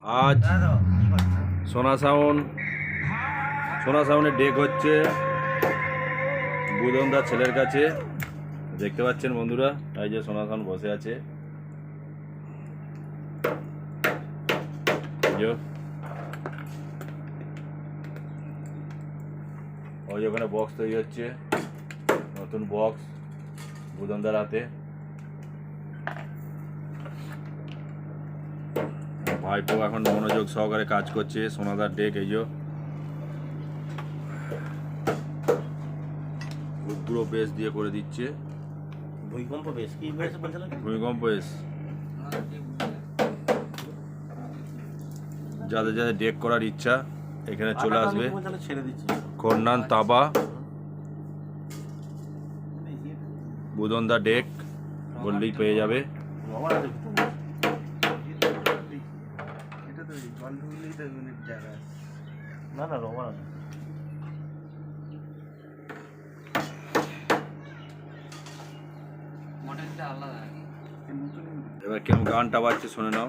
আজ সোনা সাউন্ডের ডেক হচ্ছে বুদনদার ছেলের কাছে। দেখতে পাচ্ছেন বন্ধুরা, এই যে সোনা সাউন্ড বসে আছে। ওই ওখানে বক্স তৈরি হচ্ছে, নতুন বক্স বুদনদার হাতে। ভাইপো এখন মনোযোগ সহকারে কাজ করছে। সোনাদার ডেক এই যে পুরো বেস দিয়ে করে দিচ্ছে। ভূমিকম্প বেশ কি বেশ বলছিলেন? ভূমিকম্প বেস। যাদের যাদের ডেক করার ইচ্ছা এখানে চলে আসবে। ছেড়ে দিচ্ছি খন্নান তাবা বুদনদা ডেক বললেই পেয়ে যাবে। না না রবার আছে। এবার কেমন গানটা বাজছে শুনে নাও।